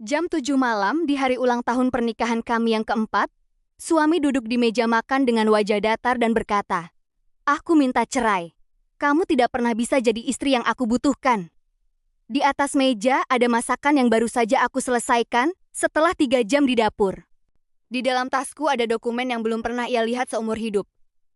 Jam 7 malam di hari ulang tahun pernikahan kami yang keempat, suami duduk di meja makan dengan wajah datar dan berkata, "Aku minta cerai. Kamu tidak pernah bisa jadi istri yang aku butuhkan." Di atas meja ada masakan yang baru saja aku selesaikan setelah 3 jam di dapur. Di dalam tasku ada dokumen yang belum pernah ia lihat seumur hidup.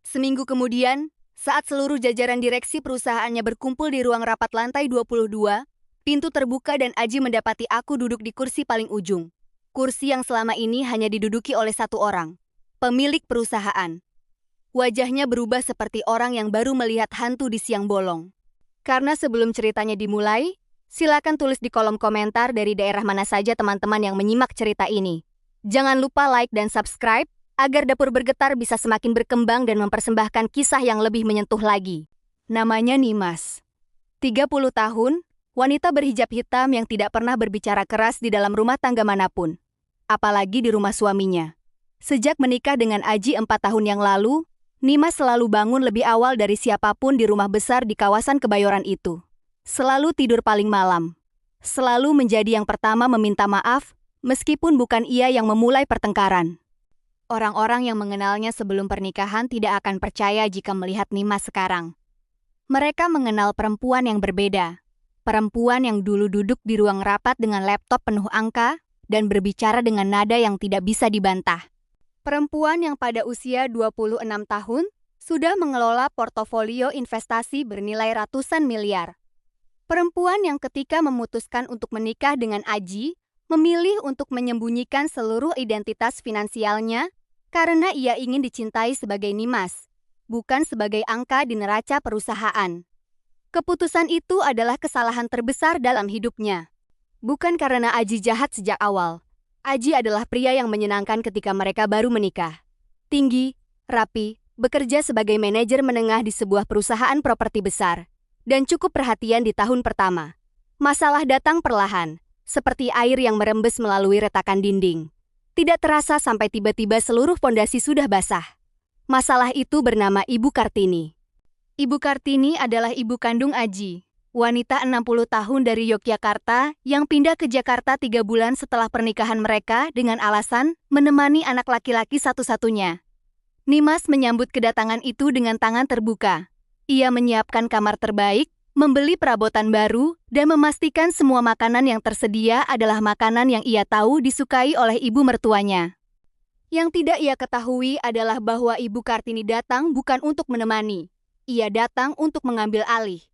Seminggu kemudian, saat seluruh jajaran direksi perusahaannya berkumpul di ruang rapat lantai 22, pintu terbuka dan Aji mendapati aku duduk di kursi paling ujung. Kursi yang selama ini hanya diduduki oleh satu orang, pemilik perusahaan. Wajahnya berubah seperti orang yang baru melihat hantu di siang bolong. Karena sebelum ceritanya dimulai, silakan tulis di kolom komentar dari daerah mana saja teman-teman yang menyimak cerita ini. Jangan lupa like dan subscribe, agar Dapur Bergetar bisa semakin berkembang dan mempersembahkan kisah yang lebih menyentuh lagi. Namanya Nimas. 30 tahun, wanita berhijab hitam yang tidak pernah berbicara keras di dalam rumah tangga manapun. Apalagi di rumah suaminya. Sejak menikah dengan Aji 4 tahun yang lalu, Nimas selalu bangun lebih awal dari siapapun di rumah besar di kawasan Kebayoran itu. Selalu tidur paling malam. Selalu menjadi yang pertama meminta maaf, meskipun bukan ia yang memulai pertengkaran. Orang-orang yang mengenalnya sebelum pernikahan tidak akan percaya jika melihat Nimas sekarang. Mereka mengenal perempuan yang berbeda. Perempuan yang dulu duduk di ruang rapat dengan laptop penuh angka dan berbicara dengan nada yang tidak bisa dibantah. Perempuan yang pada usia 26 tahun sudah mengelola portofolio investasi bernilai ratusan miliar. Perempuan yang ketika memutuskan untuk menikah dengan Aji, memilih untuk menyembunyikan seluruh identitas finansialnya karena ia ingin dicintai sebagai Nimas, bukan sebagai angka di neraca perusahaan. Keputusan itu adalah kesalahan terbesar dalam hidupnya. Bukan karena Aji jahat sejak awal. Aji adalah pria yang menyenangkan ketika mereka baru menikah. Tinggi, rapi, bekerja sebagai manajer menengah di sebuah perusahaan properti besar, dan cukup perhatian di tahun pertama. Masalah datang perlahan, seperti air yang merembes melalui retakan dinding. Tidak terasa sampai tiba-tiba seluruh fondasi sudah basah. Masalah itu bernama Ibu Kartini. Ibu Kartini adalah ibu kandung Aji, wanita 60 tahun dari Yogyakarta yang pindah ke Jakarta 3 bulan setelah pernikahan mereka dengan alasan menemani anak laki-laki satu-satunya. Nimas menyambut kedatangan itu dengan tangan terbuka. Ia menyiapkan kamar terbaik, membeli perabotan baru, dan memastikan semua makanan yang tersedia adalah makanan yang ia tahu disukai oleh ibu mertuanya. Yang tidak ia ketahui adalah bahwa Ibu Kartini datang bukan untuk menemani. Ia datang untuk mengambil alih.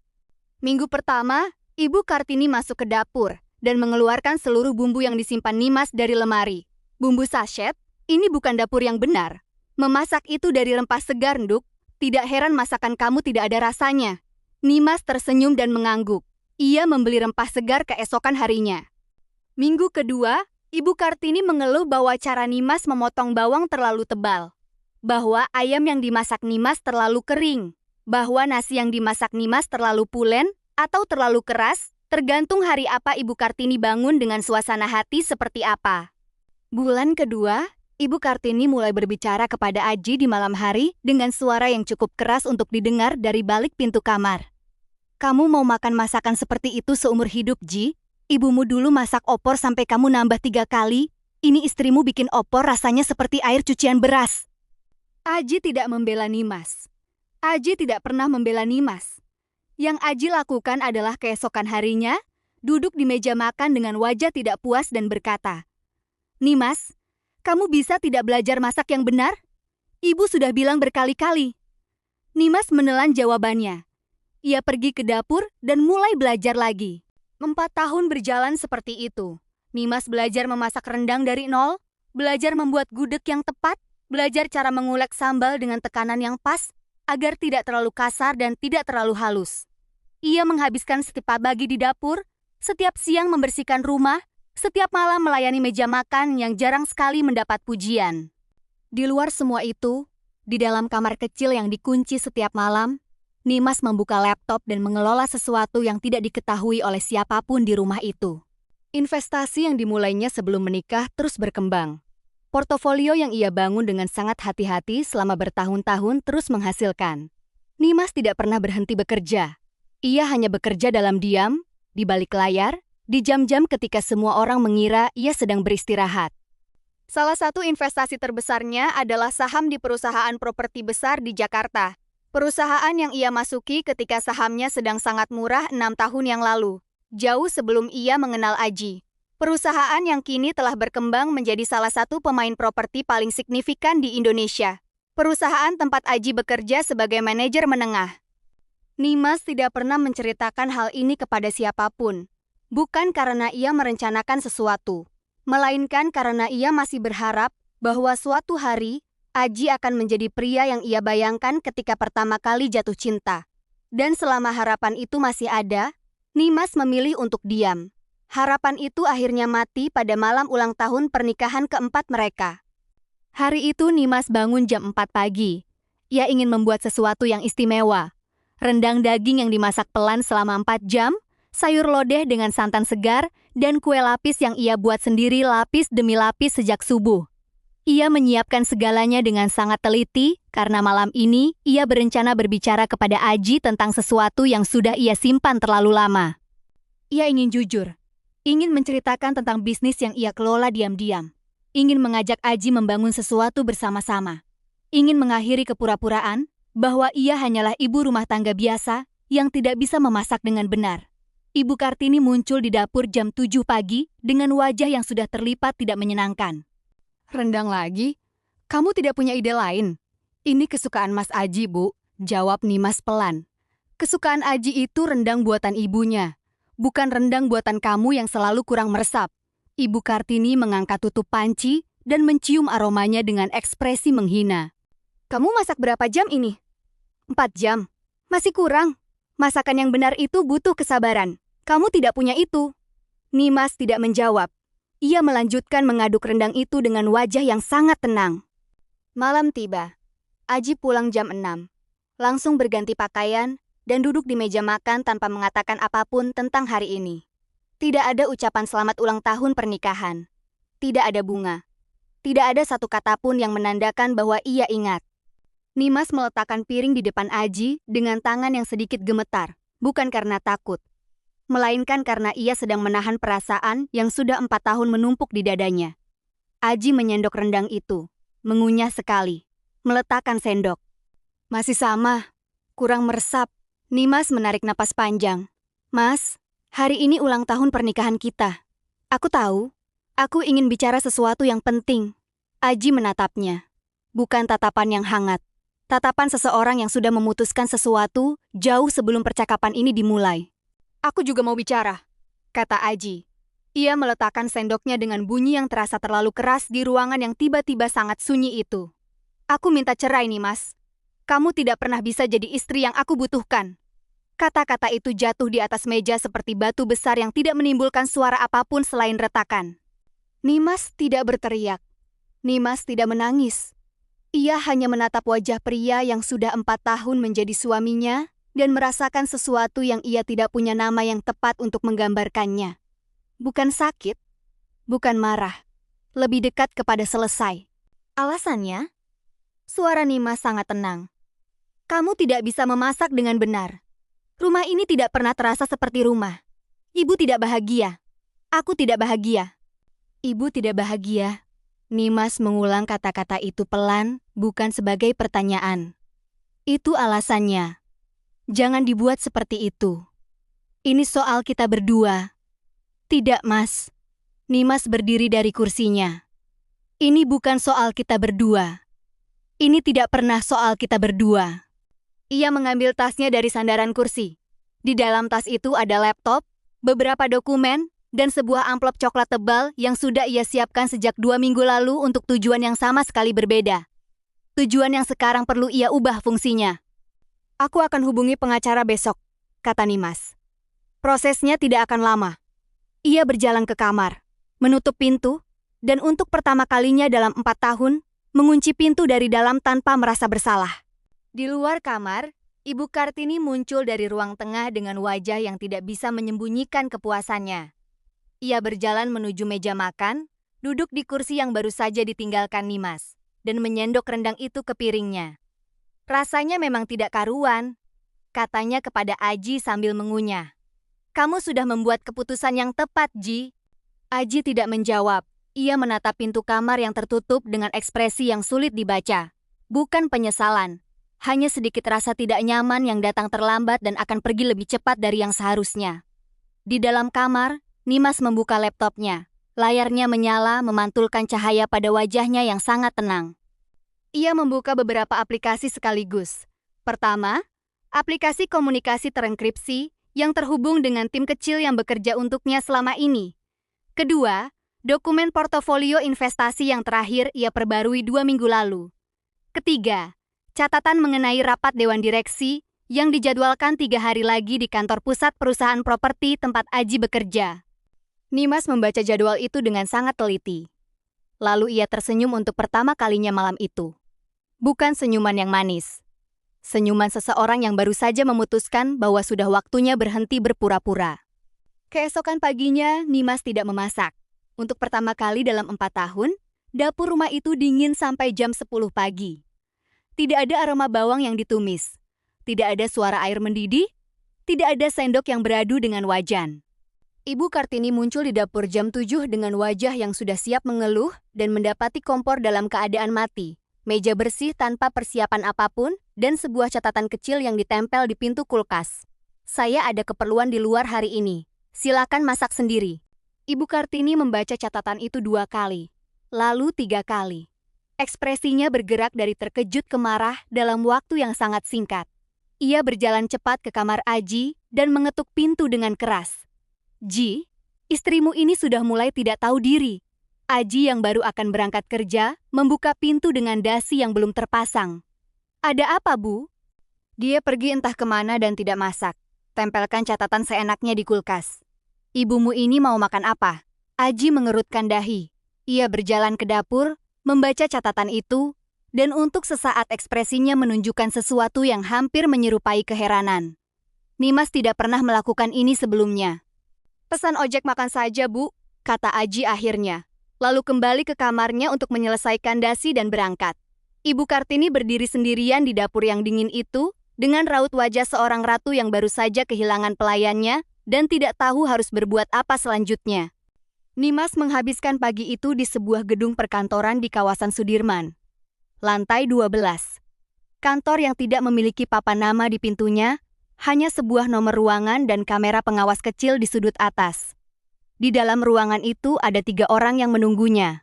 Minggu pertama, Ibu Kartini masuk ke dapur dan mengeluarkan seluruh bumbu yang disimpan Nimas dari lemari. Bumbu sachet, ini bukan dapur yang benar. Memasak itu dari rempah segar, Nduk. Tidak heran masakan kamu tidak ada rasanya. Nimas tersenyum dan mengangguk. Ia membeli rempah segar keesokan harinya. Minggu kedua, Ibu Kartini mengeluh bahwa cara Nimas memotong bawang terlalu tebal. Bahwa ayam yang dimasak Nimas terlalu kering. Bahwa nasi yang dimasak Nimas terlalu pulen atau terlalu keras, tergantung hari apa Ibu Kartini bangun dengan suasana hati seperti apa. Bulan kedua, Ibu Kartini mulai berbicara kepada Aji di malam hari dengan suara yang cukup keras untuk didengar dari balik pintu kamar. "Kamu mau makan masakan seperti itu seumur hidup, Ji? Ibumu dulu masak opor sampai kamu nambah 3 kali. Ini istrimu bikin opor rasanya seperti air cucian beras." Aji tidak membela Nimas. Aji tidak pernah membela Nimas. Yang Aji lakukan adalah keesokan harinya, duduk di meja makan dengan wajah tidak puas dan berkata, "Nimas, kamu bisa tidak belajar masak yang benar? Ibu sudah bilang berkali-kali." Nimas menelan jawabannya. Ia pergi ke dapur dan mulai belajar lagi. 4 tahun berjalan seperti itu. Nimas belajar memasak rendang dari nol, belajar membuat gudeg yang tepat, belajar cara mengulek sambal dengan tekanan yang pas, agar tidak terlalu kasar dan tidak terlalu halus. Ia menghabiskan setiap pagi di dapur, setiap siang membersihkan rumah, setiap malam melayani meja makan yang jarang sekali mendapat pujian. Di luar semua itu, di dalam kamar kecil yang dikunci setiap malam, Nimas membuka laptop dan mengelola sesuatu yang tidak diketahui oleh siapapun di rumah itu. Investasi yang dimulainya sebelum menikah terus berkembang. Portofolio yang ia bangun dengan sangat hati-hati selama bertahun-tahun terus menghasilkan. Nimas tidak pernah berhenti bekerja. Ia hanya bekerja dalam diam, di balik layar, di jam-jam ketika semua orang mengira ia sedang beristirahat. Salah satu investasi terbesarnya adalah saham di perusahaan properti besar di Jakarta. Perusahaan yang ia masuki ketika sahamnya sedang sangat murah 6 tahun yang lalu, jauh sebelum ia mengenal Aji. Perusahaan yang kini telah berkembang menjadi salah satu pemain properti paling signifikan di Indonesia. Perusahaan tempat Aji bekerja sebagai manajer menengah. Nimas tidak pernah menceritakan hal ini kepada siapapun. Bukan karena ia merencanakan sesuatu, melainkan karena ia masih berharap bahwa suatu hari Aji akan menjadi pria yang ia bayangkan ketika pertama kali jatuh cinta. Dan selama harapan itu masih ada, Nimas memilih untuk diam. Harapan itu akhirnya mati pada malam ulang tahun pernikahan keempat mereka. Hari itu Nimas bangun jam 4 pagi. Ia ingin membuat sesuatu yang istimewa. Rendang daging yang dimasak pelan selama 4 jam, sayur lodeh dengan santan segar, dan kue lapis yang ia buat sendiri lapis demi lapis sejak subuh. Ia menyiapkan segalanya dengan sangat teliti, karena malam ini ia berencana berbicara kepada Aji tentang sesuatu yang sudah ia simpan terlalu lama. Ia ingin jujur, ingin menceritakan tentang bisnis yang ia kelola diam-diam, ingin mengajak Aji membangun sesuatu bersama-sama, ingin mengakhiri kepura-puraan bahwa ia hanyalah ibu rumah tangga biasa yang tidak bisa memasak dengan benar. Ibu Kartini muncul di dapur jam 7 pagi dengan wajah yang sudah terlipat tidak menyenangkan. "Rendang lagi? Kamu tidak punya ide lain?" "Ini kesukaan Mas Aji, Bu," jawab Nimas pelan. "Kesukaan Aji itu rendang buatan ibunya, bukan rendang buatan kamu yang selalu kurang meresap." Ibu Kartini mengangkat tutup panci dan mencium aromanya dengan ekspresi menghina. "Kamu masak berapa jam ini?" 4 jam. Masih kurang. Masakan yang benar itu butuh kesabaran. Kamu tidak punya itu." Nimas tidak menjawab. Ia melanjutkan mengaduk rendang itu dengan wajah yang sangat tenang. Malam tiba. Aji pulang jam 6. Langsung berganti pakaian dan duduk di meja makan tanpa mengatakan apapun tentang hari ini. Tidak ada ucapan selamat ulang tahun pernikahan. Tidak ada bunga. Tidak ada satu kata pun yang menandakan bahwa ia ingat. Nimas meletakkan piring di depan Aji dengan tangan yang sedikit gemetar, bukan karena takut, melainkan karena ia sedang menahan perasaan yang sudah 4 tahun menumpuk di dadanya. Aji menyendok rendang itu, mengunyah sekali, meletakkan sendok. "Masih sama, kurang meresap." Nimas menarik napas panjang. "Mas, hari ini ulang tahun pernikahan kita. Aku tahu, aku ingin bicara sesuatu yang penting." Aji menatapnya, bukan tatapan yang hangat. Tatapan seseorang yang sudah memutuskan sesuatu jauh sebelum percakapan ini dimulai. "Aku juga mau bicara," kata Aji. Ia meletakkan sendoknya dengan bunyi yang terasa terlalu keras di ruangan yang tiba-tiba sangat sunyi itu. "Aku minta cerai nih, Mas. Kamu tidak pernah bisa jadi istri yang aku butuhkan." Kata-kata itu jatuh di atas meja seperti batu besar yang tidak menimbulkan suara apapun selain retakan. Nimas tidak berteriak. Nimas tidak menangis. Ia hanya menatap wajah pria yang sudah 4 tahun menjadi suaminya dan merasakan sesuatu yang ia tidak punya nama yang tepat untuk menggambarkannya. Bukan sakit, bukan marah, lebih dekat kepada selesai. Alasannya? Suara Nimas sangat tenang. "Kamu tidak bisa memasak dengan benar. Rumah ini tidak pernah terasa seperti rumah. Ibu tidak bahagia. Aku tidak bahagia." "Ibu tidak bahagia." Nimas mengulang kata-kata itu pelan, bukan sebagai pertanyaan. "Itu alasannya. Jangan dibuat seperti itu. Ini soal kita berdua." "Tidak, Mas." Nimas berdiri dari kursinya. "Ini bukan soal kita berdua. Ini tidak pernah soal kita berdua." Ia mengambil tasnya dari sandaran kursi. Di dalam tas itu ada laptop, beberapa dokumen, dan sebuah amplop coklat tebal yang sudah ia siapkan sejak 2 minggu lalu untuk tujuan yang sama sekali berbeda. Tujuan yang sekarang perlu ia ubah fungsinya. "Aku akan hubungi pengacara besok," kata Nimas. "Prosesnya tidak akan lama." Ia berjalan ke kamar, menutup pintu, dan untuk pertama kalinya dalam 4 tahun, mengunci pintu dari dalam tanpa merasa bersalah. Di luar kamar, Ibu Kartini muncul dari ruang tengah dengan wajah yang tidak bisa menyembunyikan kepuasannya. Ia berjalan menuju meja makan, duduk di kursi yang baru saja ditinggalkan Nimas, dan menyendok rendang itu ke piringnya. "Rasanya memang tidak karuan," katanya kepada Aji sambil mengunyah. Kamu sudah membuat keputusan yang tepat, Ji. Aji tidak menjawab. Ia menatap pintu kamar yang tertutup dengan ekspresi yang sulit dibaca. Bukan penyesalan, hanya sedikit rasa tidak nyaman yang datang terlambat dan akan pergi lebih cepat dari yang seharusnya. Di dalam kamar, Nimas membuka laptopnya. Layarnya menyala, memantulkan cahaya pada wajahnya yang sangat tenang. Ia membuka beberapa aplikasi sekaligus. Pertama, aplikasi komunikasi terenkripsi yang terhubung dengan tim kecil yang bekerja untuknya selama ini. Kedua, dokumen portofolio investasi yang terakhir ia perbarui 2 minggu lalu. Ketiga, catatan mengenai rapat Dewan Direksi yang dijadwalkan 3 hari lagi di kantor pusat perusahaan properti tempat Aji bekerja. Nimas membaca jadwal itu dengan sangat teliti. Lalu ia tersenyum untuk pertama kalinya malam itu. Bukan senyuman yang manis. Senyuman seseorang yang baru saja memutuskan bahwa sudah waktunya berhenti berpura-pura. Keesokan paginya, Nimas tidak memasak. Untuk pertama kali dalam 4 tahun, dapur rumah itu dingin sampai jam 10 pagi. Tidak ada aroma bawang yang ditumis. Tidak ada suara air mendidih. Tidak ada sendok yang beradu dengan wajan. Ibu Kartini muncul di dapur jam 7 dengan wajah yang sudah siap mengeluh dan mendapati kompor dalam keadaan mati, meja bersih tanpa persiapan apapun, dan sebuah catatan kecil yang ditempel di pintu kulkas. Saya ada keperluan di luar hari ini. Silakan masak sendiri. Ibu Kartini membaca catatan itu 2 kali, lalu 3 kali. Ekspresinya bergerak dari terkejut ke marah dalam waktu yang sangat singkat. Ia berjalan cepat ke kamar Aji dan mengetuk pintu dengan keras. Ji, istrimu ini sudah mulai tidak tahu diri. Aji yang baru akan berangkat kerja membuka pintu dengan dasi yang belum terpasang. Ada apa, Bu? Dia pergi entah kemana dan tidak masak. Tempelkan catatan seenaknya di kulkas. Ibumu ini mau makan apa? Aji mengerutkan dahi. Ia berjalan ke dapur, membaca catatan itu, dan untuk sesaat ekspresinya menunjukkan sesuatu yang hampir menyerupai keheranan. Nimas tidak pernah melakukan ini sebelumnya. Pesan ojek makan saja, Bu, kata Aji akhirnya. Lalu kembali ke kamarnya untuk menyelesaikan dasi dan berangkat. Ibu Kartini berdiri sendirian di dapur yang dingin itu, dengan raut wajah seorang ratu yang baru saja kehilangan pelayannya, dan tidak tahu harus berbuat apa selanjutnya. Nimas menghabiskan pagi itu di sebuah gedung perkantoran di kawasan Sudirman. Lantai 12. Kantor yang tidak memiliki papan nama di pintunya, hanya sebuah nomor ruangan dan kamera pengawas kecil di sudut atas. Di dalam ruangan itu ada 3 orang yang menunggunya.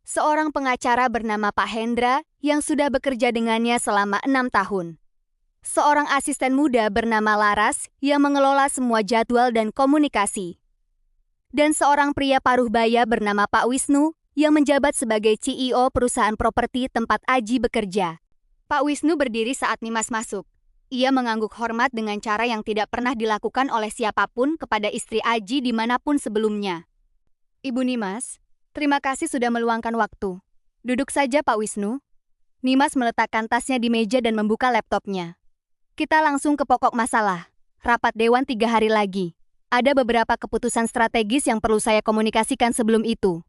Seorang pengacara bernama Pak Hendra yang sudah bekerja dengannya selama 6 tahun. Seorang asisten muda bernama Laras yang mengelola semua jadwal dan komunikasi. Dan seorang pria paruh baya bernama Pak Wisnu yang menjabat sebagai CEO perusahaan properti tempat Aji bekerja. Pak Wisnu berdiri saat Nimas masuk. Ia mengangguk hormat dengan cara yang tidak pernah dilakukan oleh siapapun kepada istri Aji dimanapun sebelumnya. Ibu Nimas, terima kasih sudah meluangkan waktu. Duduk saja, Pak Wisnu. Nimas meletakkan tasnya di meja dan membuka laptopnya. Kita langsung ke pokok masalah. Rapat Dewan 3 hari lagi. Ada beberapa keputusan strategis yang perlu saya komunikasikan sebelum itu.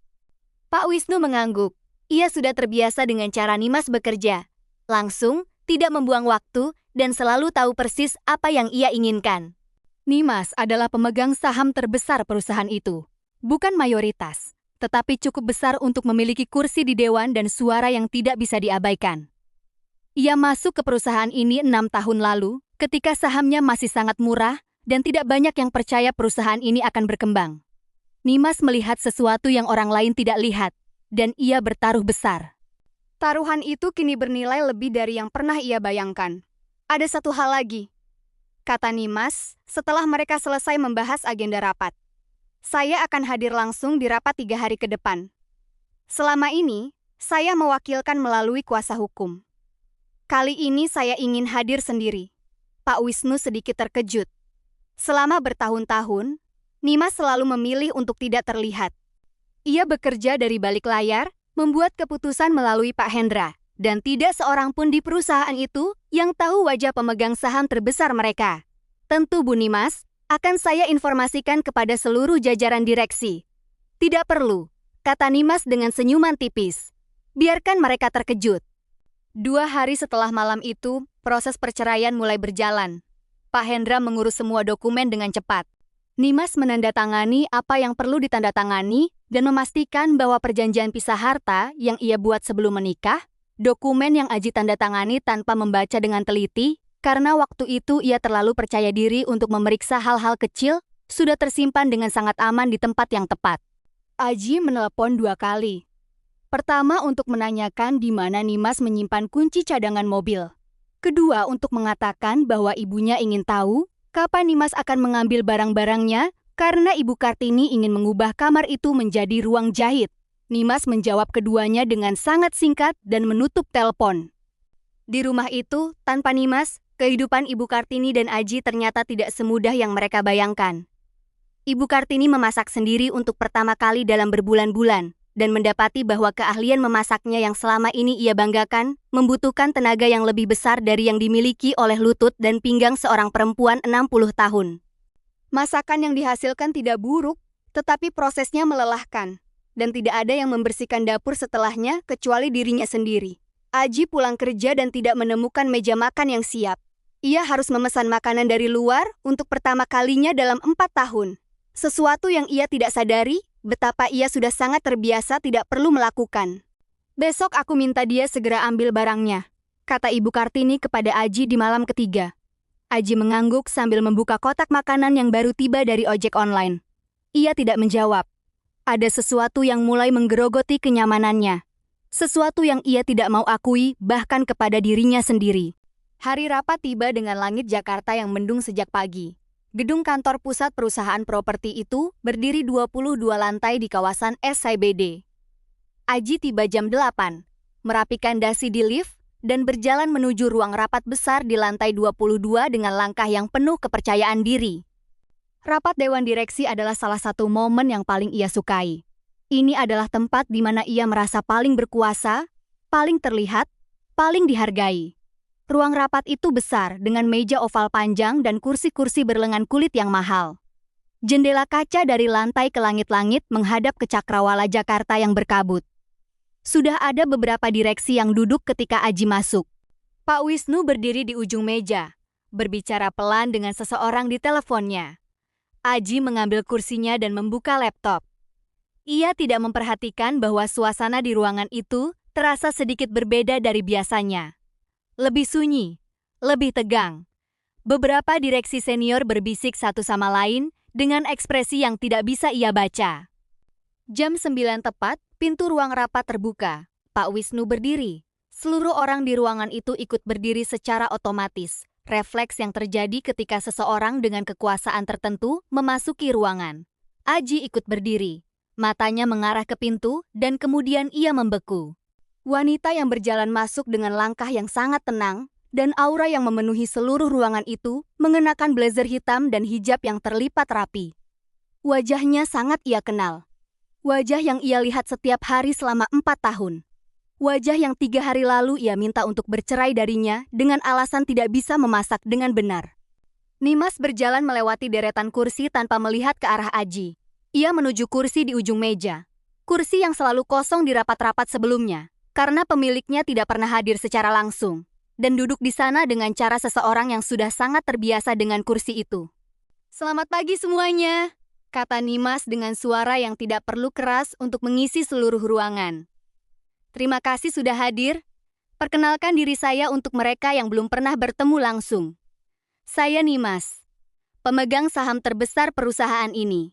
Pak Wisnu mengangguk. Ia sudah terbiasa dengan cara Nimas bekerja. Langsung, tidak membuang waktu, dan selalu tahu persis apa yang ia inginkan. Nimas adalah pemegang saham terbesar perusahaan itu. Bukan mayoritas, tetapi cukup besar untuk memiliki kursi di dewan dan suara yang tidak bisa diabaikan. Ia masuk ke perusahaan ini 6 tahun lalu, ketika sahamnya masih sangat murah dan tidak banyak yang percaya perusahaan ini akan berkembang. Nimas melihat sesuatu yang orang lain tidak lihat, dan ia bertaruh besar. Taruhan itu kini bernilai lebih dari yang pernah ia bayangkan. Ada satu hal lagi, kata Nimas setelah mereka selesai membahas agenda rapat. Saya akan hadir langsung di rapat 3 hari ke depan. Selama ini, saya mewakilkan melalui kuasa hukum. Kali ini saya ingin hadir sendiri. Pak Wisnu sedikit terkejut. Selama bertahun-tahun, Nimas selalu memilih untuk tidak terlihat. Ia bekerja dari balik layar, membuat keputusan melalui Pak Hendra, dan tidak seorang pun di perusahaan itu yang tahu wajah pemegang saham terbesar mereka. Tentu Bu Nimas, akan saya informasikan kepada seluruh jajaran direksi. Tidak perlu, kata Nimas dengan senyuman tipis. Biarkan mereka terkejut. 2 hari setelah malam itu, proses perceraian mulai berjalan. Pak Hendra mengurus semua dokumen dengan cepat. Nimas menandatangani apa yang perlu ditandatangani dan memastikan bahwa perjanjian pisah harta yang ia buat sebelum menikah, dokumen yang Aji tandatangani tanpa membaca dengan teliti, karena waktu itu ia terlalu percaya diri untuk memeriksa hal-hal kecil, sudah tersimpan dengan sangat aman di tempat yang tepat. Aji menelepon 2 kali. Pertama untuk menanyakan di mana Nimas menyimpan kunci cadangan mobil. Kedua untuk mengatakan bahwa ibunya ingin tahu kapan Nimas akan mengambil barang-barangnya karena Ibu Kartini ingin mengubah kamar itu menjadi ruang jahit. Nimas menjawab keduanya dengan sangat singkat dan menutup telepon. Di rumah itu, tanpa Nimas, kehidupan Ibu Kartini dan Aji ternyata tidak semudah yang mereka bayangkan. Ibu Kartini memasak sendiri untuk pertama kali dalam berbulan-bulan, dan mendapati bahwa keahlian memasaknya yang selama ini ia banggakan membutuhkan tenaga yang lebih besar dari yang dimiliki oleh lutut dan pinggang seorang perempuan 60 tahun. Masakan yang dihasilkan tidak buruk, tetapi prosesnya melelahkan, dan tidak ada yang membersihkan dapur setelahnya kecuali dirinya sendiri. Aji pulang kerja dan tidak menemukan meja makan yang siap. Ia harus memesan makanan dari luar untuk pertama kalinya dalam 4 tahun. Sesuatu yang ia tidak sadari, betapa ia sudah sangat terbiasa tidak perlu melakukan. Besok aku minta dia segera ambil barangnya, kata Ibu Kartini kepada Aji di malam ketiga. Aji mengangguk sambil membuka kotak makanan yang baru tiba dari ojek online. Ia tidak menjawab. Ada sesuatu yang mulai menggerogoti kenyamanannya. Sesuatu yang ia tidak mau akui bahkan kepada dirinya sendiri. Hari rapat tiba dengan langit Jakarta yang mendung sejak pagi. Gedung kantor pusat perusahaan properti itu berdiri 22 lantai di kawasan SCBD. Aji tiba jam 8, merapikan dasi di lift, dan berjalan menuju ruang rapat besar di lantai 22 dengan langkah yang penuh kepercayaan diri. Rapat Dewan Direksi adalah salah satu momen yang paling ia sukai. Ini adalah tempat di mana ia merasa paling berkuasa, paling terlihat, paling dihargai. Ruang rapat itu besar dengan meja oval panjang dan kursi-kursi berlengan kulit yang mahal. Jendela kaca dari lantai ke langit-langit menghadap ke cakrawala Jakarta yang berkabut. Sudah ada beberapa direksi yang duduk ketika Aji masuk. Pak Wisnu berdiri di ujung meja, berbicara pelan dengan seseorang di teleponnya. Aji mengambil kursinya dan membuka laptop. Ia tidak memperhatikan bahwa suasana di ruangan itu terasa sedikit berbeda dari biasanya. Lebih sunyi, lebih tegang. Beberapa direksi senior berbisik satu sama lain dengan ekspresi yang tidak bisa ia baca. Jam 9 tepat, pintu ruang rapat terbuka. Pak Wisnu berdiri. Seluruh orang di ruangan itu ikut berdiri secara otomatis. Refleks yang terjadi ketika seseorang dengan kekuasaan tertentu memasuki ruangan. Aji ikut berdiri. Matanya mengarah ke pintu dan kemudian ia membeku. Wanita yang berjalan masuk dengan langkah yang sangat tenang dan aura yang memenuhi seluruh ruangan itu mengenakan blazer hitam dan hijab yang terlipat rapi. Wajahnya sangat ia kenal. Wajah yang ia lihat setiap hari selama 4 tahun. Wajah yang 3 hari lalu ia minta untuk bercerai darinya dengan alasan tidak bisa memasak dengan benar. Nimas berjalan melewati deretan kursi tanpa melihat ke arah Aji. Ia menuju kursi di ujung meja. Kursi yang selalu kosong di rapat-rapat sebelumnya. Karena pemiliknya tidak pernah hadir secara langsung, dan duduk di sana dengan cara seseorang yang sudah sangat terbiasa dengan kursi itu. "Selamat pagi semuanya," kata Nimas dengan suara yang tidak perlu keras untuk mengisi seluruh ruangan. "Terima kasih sudah hadir. Perkenalkan diri saya untuk mereka yang belum pernah bertemu langsung. Saya Nimas, pemegang saham terbesar perusahaan ini."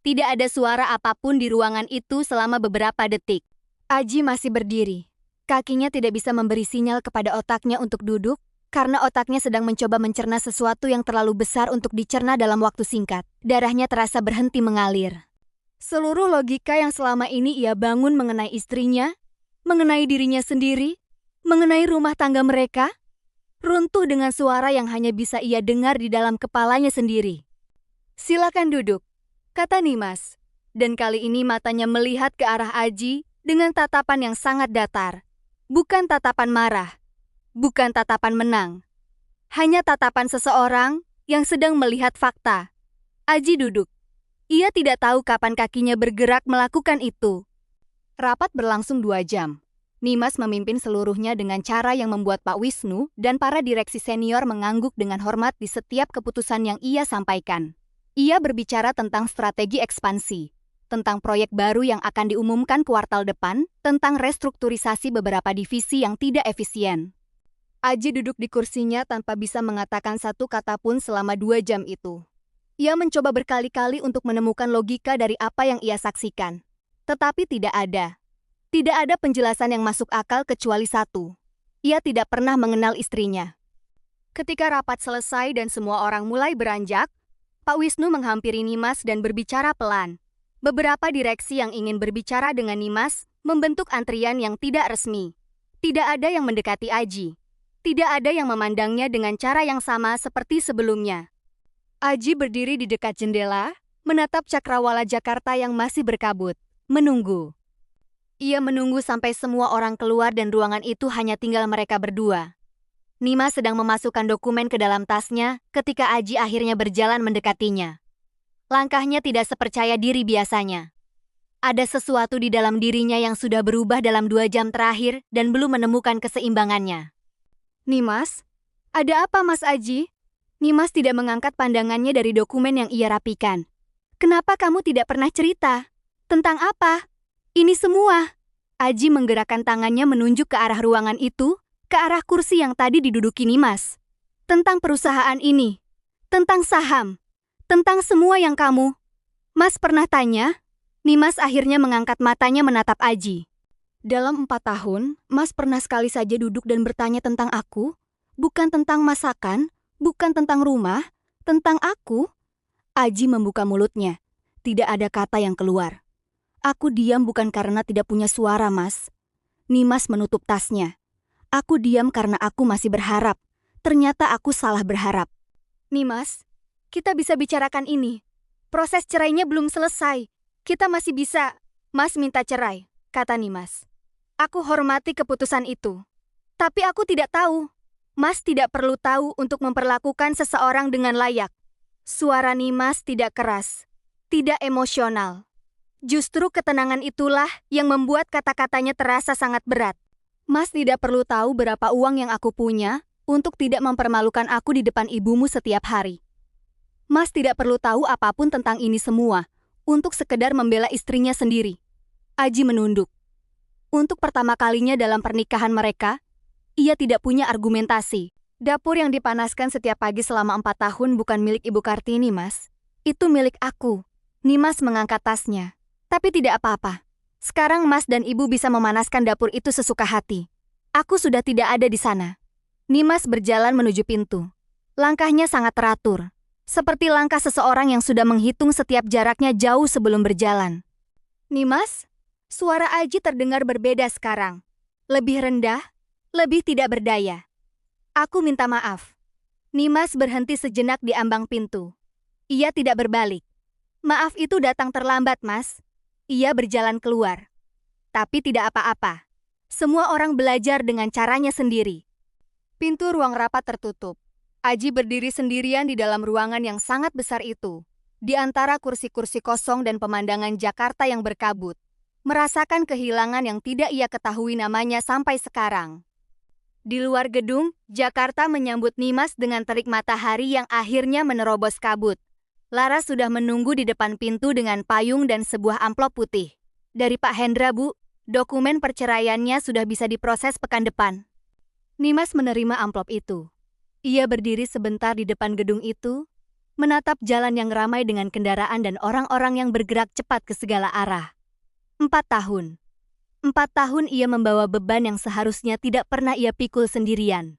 Tidak ada suara apapun di ruangan itu selama beberapa detik. Aji masih berdiri. Kakinya tidak bisa memberi sinyal kepada otaknya untuk duduk, karena otaknya sedang mencoba mencerna sesuatu yang terlalu besar untuk dicerna dalam waktu singkat. Darahnya terasa berhenti mengalir. Seluruh logika yang selama ini ia bangun mengenai istrinya, mengenai dirinya sendiri, mengenai rumah tangga mereka, runtuh dengan suara yang hanya bisa ia dengar di dalam kepalanya sendiri. "Silakan duduk," kata Nimas. Dan kali ini matanya melihat ke arah Aji, dengan tatapan yang sangat datar. Bukan tatapan marah. Bukan tatapan menang. Hanya tatapan seseorang yang sedang melihat fakta. Aji duduk. Ia tidak tahu kapan kakinya bergerak melakukan itu. Rapat berlangsung 2 jam. Nimas memimpin seluruhnya dengan cara yang membuat Pak Wisnu dan para direksi senior mengangguk dengan hormat di setiap keputusan yang ia sampaikan. Ia berbicara tentang strategi ekspansi, tentang proyek baru yang akan diumumkan kuartal depan, tentang restrukturisasi beberapa divisi yang tidak efisien. Aji duduk di kursinya tanpa bisa mengatakan satu kata pun selama 2 jam itu. Ia mencoba berkali-kali untuk menemukan logika dari apa yang ia saksikan. Tetapi tidak ada. Tidak ada penjelasan yang masuk akal kecuali satu. Ia tidak pernah mengenal istrinya. Ketika rapat selesai dan semua orang mulai beranjak, Pak Wisnu menghampiri Nimas dan berbicara pelan. Beberapa direksi yang ingin berbicara dengan Nimas membentuk antrian yang tidak resmi. Tidak ada yang mendekati Aji. Tidak ada yang memandangnya dengan cara yang sama seperti sebelumnya. Aji berdiri di dekat jendela, menatap cakrawala Jakarta yang masih berkabut, menunggu. Ia menunggu sampai semua orang keluar dan ruangan itu hanya tinggal mereka berdua. Nimas sedang memasukkan dokumen ke dalam tasnya ketika Aji akhirnya berjalan mendekatinya. Langkahnya tidak sepercaya diri biasanya. Ada sesuatu di dalam dirinya yang sudah berubah dalam 2 jam terakhir dan belum menemukan keseimbangannya. Nimas, ada apa Mas Aji? Nimas tidak mengangkat pandangannya dari dokumen yang ia rapikan. Kenapa kamu tidak pernah cerita? Tentang apa? Ini semua. Aji menggerakkan tangannya menunjuk ke arah ruangan itu, ke arah kursi yang tadi diduduki Nimas. Tentang perusahaan ini. Tentang saham. Tentang semua yang kamu. Mas pernah tanya? Nimas akhirnya mengangkat matanya menatap Aji. Dalam 4 tahun, Mas pernah sekali saja duduk dan bertanya tentang aku? Bukan tentang masakan, bukan tentang rumah, tentang aku? Aji membuka mulutnya. Tidak ada kata yang keluar. Aku diam bukan karena tidak punya suara, Mas. Nimas menutup tasnya. Aku diam karena aku masih berharap. Ternyata aku salah berharap. Nimas, kita bisa bicarakan ini. Proses cerainya belum selesai. Kita masih bisa. Mas minta cerai, kata Nimas. Aku hormati keputusan itu. Tapi aku tidak tahu. Mas tidak perlu tahu untuk memperlakukan seseorang dengan layak. Suara Nimas tidak keras, tidak emosional. Justru ketenangan itulah yang membuat kata-katanya terasa sangat berat. Mas tidak perlu tahu berapa uang yang aku punya untuk tidak mempermalukan aku di depan ibumu setiap hari. Mas tidak perlu tahu apapun tentang ini semua untuk sekedar membela istrinya sendiri. Aji menunduk. Untuk pertama kalinya dalam pernikahan mereka, ia tidak punya argumentasi. Dapur yang dipanaskan setiap pagi selama 4 tahun bukan milik Ibu Kartini, Mas. Itu milik aku. Nimas mengangkat tasnya. Tapi tidak apa-apa. Sekarang Mas dan Ibu bisa memanaskan dapur itu sesuka hati. Aku sudah tidak ada di sana. Nimas berjalan menuju pintu. Langkahnya sangat teratur. Seperti langkah seseorang yang sudah menghitung setiap jaraknya jauh sebelum berjalan. Nimas? Suara Aji terdengar berbeda sekarang. Lebih rendah, lebih tidak berdaya. Aku minta maaf. Nimas berhenti sejenak di ambang pintu. Ia tidak berbalik. Maaf itu datang terlambat, Mas. Ia berjalan keluar. Tapi tidak apa-apa. Semua orang belajar dengan caranya sendiri. Pintu ruang rapat tertutup. Aji berdiri sendirian di dalam ruangan yang sangat besar itu. Di antara kursi-kursi kosong dan pemandangan Jakarta yang berkabut. Merasakan kehilangan yang tidak ia ketahui namanya sampai sekarang. Di luar gedung, Jakarta menyambut Nimas dengan terik matahari yang akhirnya menerobos kabut. Laras sudah menunggu di depan pintu dengan payung dan sebuah amplop putih. Dari Pak Hendra, Bu, dokumen perceraiannya sudah bisa diproses pekan depan. Nimas menerima amplop itu. Ia berdiri sebentar di depan gedung itu, menatap jalan yang ramai dengan kendaraan dan orang-orang yang bergerak cepat ke segala arah. 4 tahun. 4 tahun ia membawa beban yang seharusnya tidak pernah ia pikul sendirian.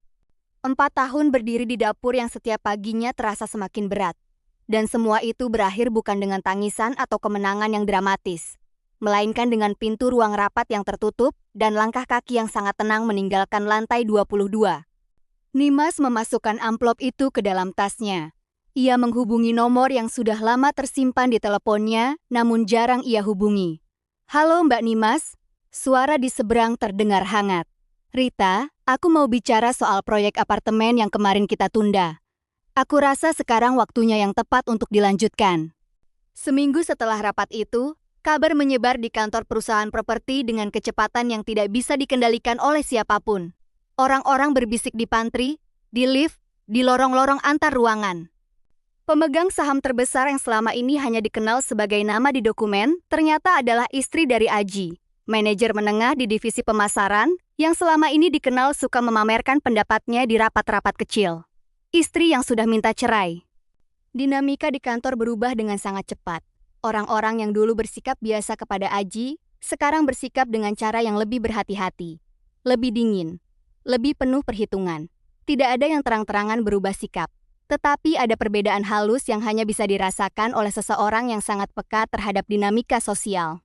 4 tahun berdiri di dapur yang setiap paginya terasa semakin berat. Dan semua itu berakhir bukan dengan tangisan atau kemenangan yang dramatis, melainkan dengan pintu ruang rapat yang tertutup dan langkah kaki yang sangat tenang meninggalkan lantai 22. Nimas memasukkan amplop itu ke dalam tasnya. Ia menghubungi nomor yang sudah lama tersimpan di teleponnya, namun jarang ia hubungi. Halo Mbak Nimas, suara di seberang terdengar hangat. Rita, aku mau bicara soal proyek apartemen yang kemarin kita tunda. Aku rasa sekarang waktunya yang tepat untuk dilanjutkan. Seminggu setelah rapat itu, kabar menyebar di kantor perusahaan properti dengan kecepatan yang tidak bisa dikendalikan oleh siapapun. Orang-orang berbisik di pantry, di lift, di lorong-lorong antar ruangan. Pemegang saham terbesar yang selama ini hanya dikenal sebagai nama di dokumen, ternyata adalah istri dari Aji, manajer menengah di divisi pemasaran, yang selama ini dikenal suka memamerkan pendapatnya di rapat-rapat kecil. Istri yang sudah minta cerai. Dinamika di kantor berubah dengan sangat cepat. Orang-orang yang dulu bersikap biasa kepada Aji, sekarang bersikap dengan cara yang lebih berhati-hati, lebih dingin, lebih penuh perhitungan. Tidak ada yang terang-terangan berubah sikap. Tetapi ada perbedaan halus yang hanya bisa dirasakan oleh seseorang yang sangat peka terhadap dinamika sosial.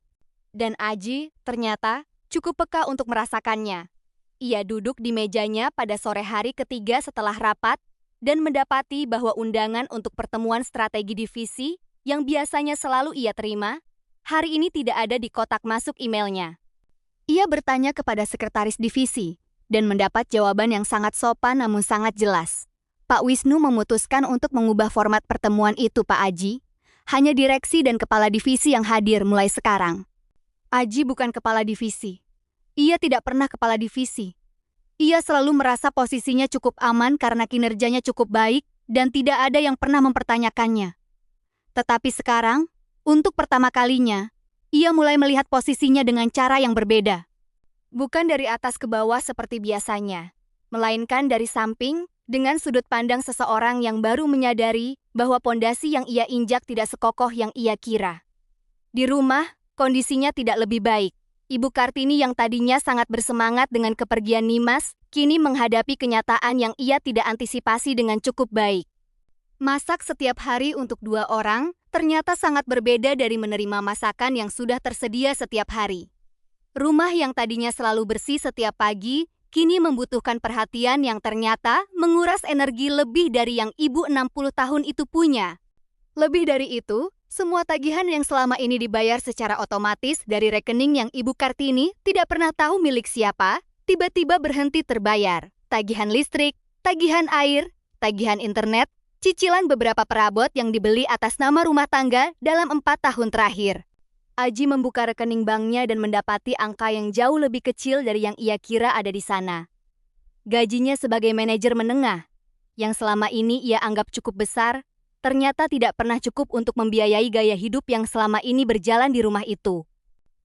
Dan Aji, ternyata, cukup peka untuk merasakannya. Ia duduk di mejanya pada sore hari ketiga setelah rapat dan mendapati bahwa undangan untuk pertemuan strategi divisi yang biasanya selalu ia terima, hari ini tidak ada di kotak masuk emailnya. Ia bertanya kepada sekretaris divisi dan mendapat jawaban yang sangat sopan namun sangat jelas. Pak Wisnu memutuskan untuk mengubah format pertemuan itu, Pak Aji. Hanya direksi dan kepala divisi yang hadir mulai sekarang. Aji bukan kepala divisi. Ia tidak pernah kepala divisi. Ia selalu merasa posisinya cukup aman karena kinerjanya cukup baik dan tidak ada yang pernah mempertanyakannya. Tetapi sekarang, untuk pertama kalinya, ia mulai melihat posisinya dengan cara yang berbeda. Bukan dari atas ke bawah seperti biasanya, melainkan dari samping, dengan sudut pandang seseorang yang baru menyadari bahwa pondasi yang ia injak tidak sekokoh yang ia kira. Di rumah, kondisinya tidak lebih baik. Ibu Kartini yang tadinya sangat bersemangat dengan kepergian Nimas, kini menghadapi kenyataan yang ia tidak antisipasi dengan cukup baik. Masak setiap hari untuk 2 orang, ternyata sangat berbeda dari menerima masakan yang sudah tersedia setiap hari. Rumah yang tadinya selalu bersih setiap pagi, kini membutuhkan perhatian yang ternyata menguras energi lebih dari yang ibu 60 tahun itu punya. Lebih dari itu, semua tagihan yang selama ini dibayar secara otomatis dari rekening yang Ibu Kartini tidak pernah tahu milik siapa, tiba-tiba berhenti terbayar. Tagihan listrik, tagihan air, tagihan internet, cicilan beberapa perabot yang dibeli atas nama rumah tangga dalam 4 tahun terakhir. Aji membuka rekening banknya dan mendapati angka yang jauh lebih kecil dari yang ia kira ada di sana. Gajinya sebagai manajer menengah, yang selama ini ia anggap cukup besar, ternyata tidak pernah cukup untuk membiayai gaya hidup yang selama ini berjalan di rumah itu.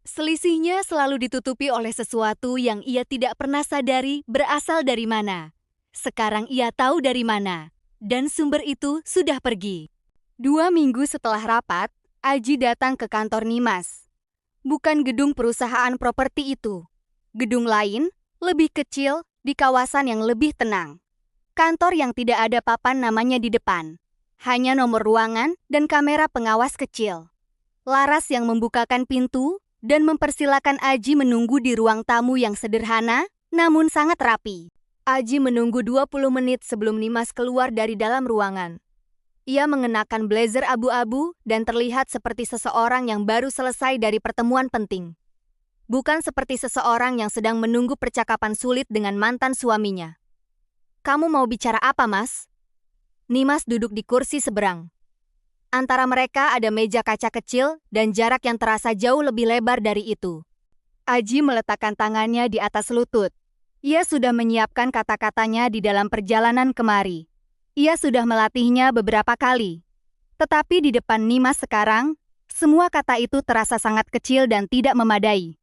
Selisihnya selalu ditutupi oleh sesuatu yang ia tidak pernah sadari berasal dari mana. Sekarang ia tahu dari mana, dan sumber itu sudah pergi. 2 minggu setelah rapat, Aji datang ke kantor Nimas. Bukan gedung perusahaan properti itu. Gedung lain, lebih kecil, di kawasan yang lebih tenang. Kantor yang tidak ada papan namanya di depan. Hanya nomor ruangan dan kamera pengawas kecil. Laras yang membukakan pintu dan mempersilakan Aji menunggu di ruang tamu yang sederhana, namun sangat rapi. Aji menunggu 20 menit sebelum Nimas keluar dari dalam ruangan. Ia mengenakan blazer abu-abu dan terlihat seperti seseorang yang baru selesai dari pertemuan penting. Bukan seperti seseorang yang sedang menunggu percakapan sulit dengan mantan suaminya. "Kamu mau bicara apa, Mas?" Nimas duduk di kursi seberang. Antara mereka ada meja kaca kecil dan jarak yang terasa jauh lebih lebar dari itu. Aji meletakkan tangannya di atas lutut. Ia sudah menyiapkan kata-katanya di dalam perjalanan kemari. Ia sudah melatihnya beberapa kali. Tetapi di depan Nimas sekarang, semua kata itu terasa sangat kecil dan tidak memadai.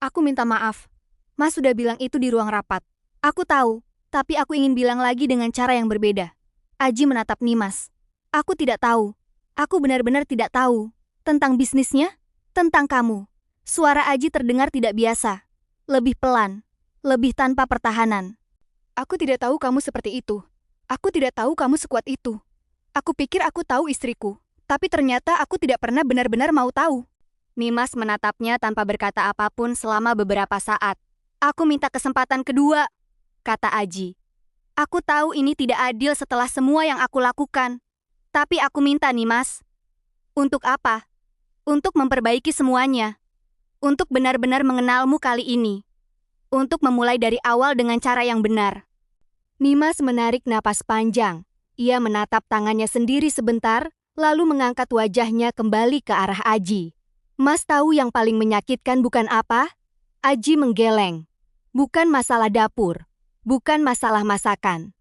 "Aku minta maaf. Mas sudah bilang itu di ruang rapat. Aku tahu, tapi aku ingin bilang lagi dengan cara yang berbeda." Aji menatap Nimas. "Aku tidak tahu. Aku benar-benar tidak tahu. Tentang bisnisnya, tentang kamu." Suara Aji terdengar tidak biasa. Lebih pelan, lebih tanpa pertahanan. "Aku tidak tahu kamu seperti itu. Aku tidak tahu kamu sekuat itu. Aku pikir aku tahu istriku, tapi ternyata aku tidak pernah benar-benar mau tahu." Nimas menatapnya tanpa berkata apapun selama beberapa saat. "Aku minta kesempatan kedua," kata Aji. "Aku tahu ini tidak adil setelah semua yang aku lakukan. Tapi aku minta, Nimas." "Untuk apa?" "Untuk memperbaiki semuanya. Untuk benar-benar mengenalmu kali ini. Untuk memulai dari awal dengan cara yang benar." Nimas menarik napas panjang. Ia menatap tangannya sendiri sebentar, lalu mengangkat wajahnya kembali ke arah Aji. "Mas tahu yang paling menyakitkan bukan apa?" Aji menggeleng. "Bukan masalah dapur. Bukan masalah masakan.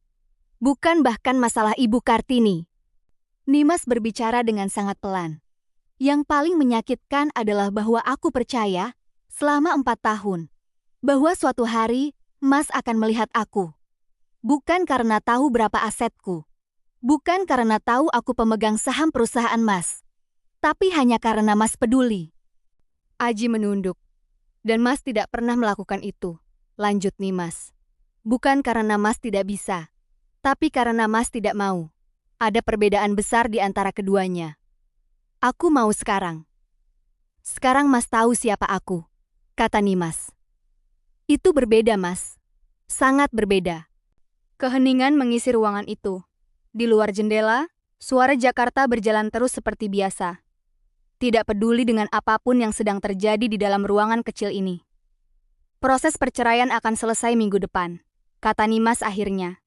Bukan bahkan masalah Ibu Kartini. Nimas berbicara dengan sangat pelan. Yang paling menyakitkan adalah bahwa aku percaya selama 4 tahun bahwa suatu hari Mas akan melihat aku. Bukan karena tahu berapa asetku. Bukan karena tahu aku pemegang saham perusahaan Mas. Tapi hanya karena Mas peduli. Aji menunduk. Dan Mas tidak pernah melakukan itu. Lanjut Nimas. Bukan karena Mas tidak bisa. Tapi karena Mas tidak mau. Ada perbedaan besar di antara keduanya. Aku mau sekarang. Sekarang Mas tahu siapa aku, kata Nimas. Itu berbeda, Mas. Sangat berbeda. Keheningan mengisi ruangan itu. Di luar jendela, suara Jakarta berjalan terus seperti biasa. Tidak peduli dengan apapun yang sedang terjadi di dalam ruangan kecil ini. Proses perceraian akan selesai minggu depan, kata Nimas akhirnya.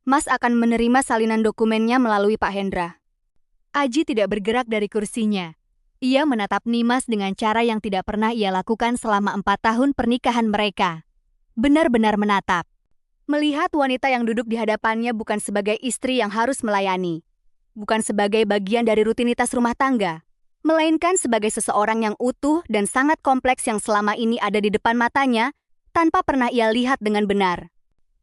Mas akan menerima salinan dokumennya melalui Pak Hendra. Aji tidak bergerak dari kursinya. Ia menatap Nimas dengan cara yang tidak pernah ia lakukan selama 4 tahun pernikahan mereka. Benar-benar menatap. Melihat wanita yang duduk di hadapannya bukan sebagai istri yang harus melayani. Bukan sebagai bagian dari rutinitas rumah tangga. Melainkan sebagai seseorang yang utuh dan sangat kompleks yang selama ini ada di depan matanya, tanpa pernah ia lihat dengan benar.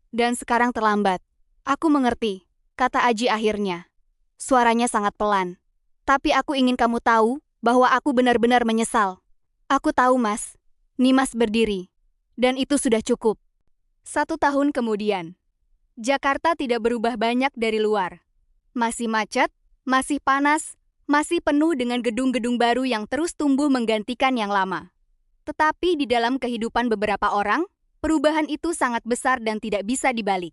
Dan sekarang terlambat. Aku mengerti, kata Aji akhirnya. Suaranya sangat pelan. Tapi aku ingin kamu tahu bahwa aku benar-benar menyesal. Aku tahu, Mas. Nimas berdiri. Dan itu sudah cukup. 1 tahun kemudian. Jakarta tidak berubah banyak dari luar. Masih macet, masih panas, masih penuh dengan gedung-gedung baru yang terus tumbuh menggantikan yang lama. Tetapi di dalam kehidupan beberapa orang, perubahan itu sangat besar dan tidak bisa dibalik.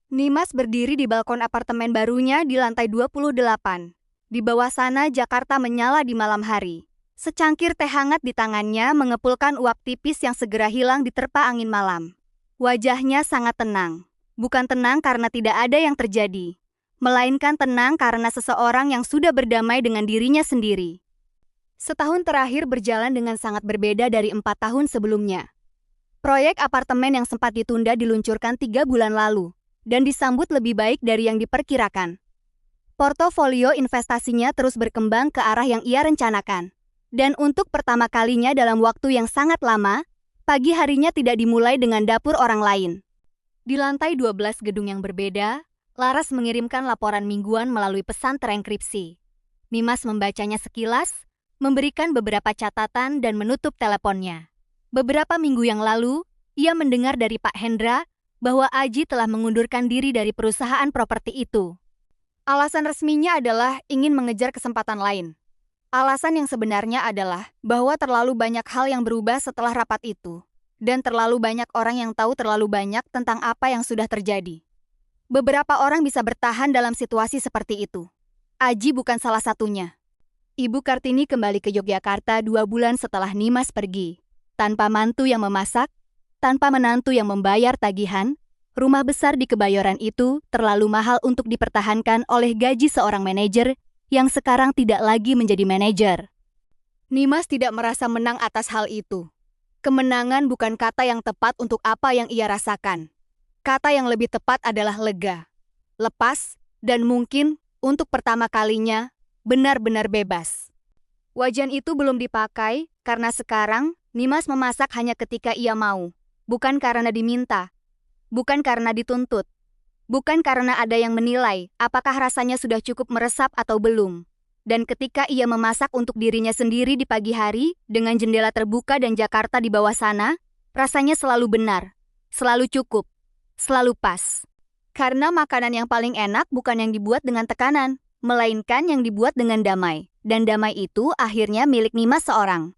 Nimas berdiri di balkon apartemen barunya di lantai 28. Di bawah sana Jakarta menyala di malam hari. Secangkir teh hangat di tangannya mengepulkan uap tipis yang segera hilang diterpa angin malam. Wajahnya sangat tenang. Bukan tenang karena tidak ada yang terjadi. Melainkan tenang karena seseorang yang sudah berdamai dengan dirinya sendiri. Setahun terakhir berjalan dengan sangat berbeda dari 4 tahun sebelumnya. Proyek apartemen yang sempat ditunda diluncurkan 3 bulan lalu. Dan disambut lebih baik dari yang diperkirakan. Portofolio investasinya terus berkembang ke arah yang ia rencanakan. Dan untuk pertama kalinya dalam waktu yang sangat lama, pagi harinya tidak dimulai dengan dapur orang lain. Di lantai 12 gedung yang berbeda, Laras mengirimkan laporan mingguan melalui pesan terenkripsi. Nimas membacanya sekilas, memberikan beberapa catatan dan menutup teleponnya. Beberapa minggu yang lalu, ia mendengar dari Pak Hendra bahwa Aji telah mengundurkan diri dari perusahaan properti itu. Alasan resminya adalah ingin mengejar kesempatan lain. Alasan yang sebenarnya adalah bahwa terlalu banyak hal yang berubah setelah rapat itu. Dan terlalu banyak orang yang tahu terlalu banyak tentang apa yang sudah terjadi. Beberapa orang bisa bertahan dalam situasi seperti itu. Aji bukan salah satunya. Ibu Kartini kembali ke Yogyakarta 2 bulan setelah Nimas pergi. Tanpa mantu yang memasak, tanpa menantu yang membayar tagihan, rumah besar di Kebayoran itu terlalu mahal untuk dipertahankan oleh gaji seorang manajer yang sekarang tidak lagi menjadi manajer. Nimas tidak merasa menang atas hal itu. Kemenangan bukan kata yang tepat untuk apa yang ia rasakan. Kata yang lebih tepat adalah lega, lepas, dan mungkin untuk pertama kalinya benar-benar bebas. Wajan itu belum dipakai karena sekarang Nimas memasak hanya ketika ia mau. Bukan karena diminta, bukan karena dituntut, bukan karena ada yang menilai apakah rasanya sudah cukup meresap atau belum. Dan ketika ia memasak untuk dirinya sendiri di pagi hari, dengan jendela terbuka dan Jakarta di bawah sana, rasanya selalu benar, selalu cukup, selalu pas. Karena makanan yang paling enak bukan yang dibuat dengan tekanan, melainkan yang dibuat dengan damai. Dan damai itu akhirnya milik Nimas seorang.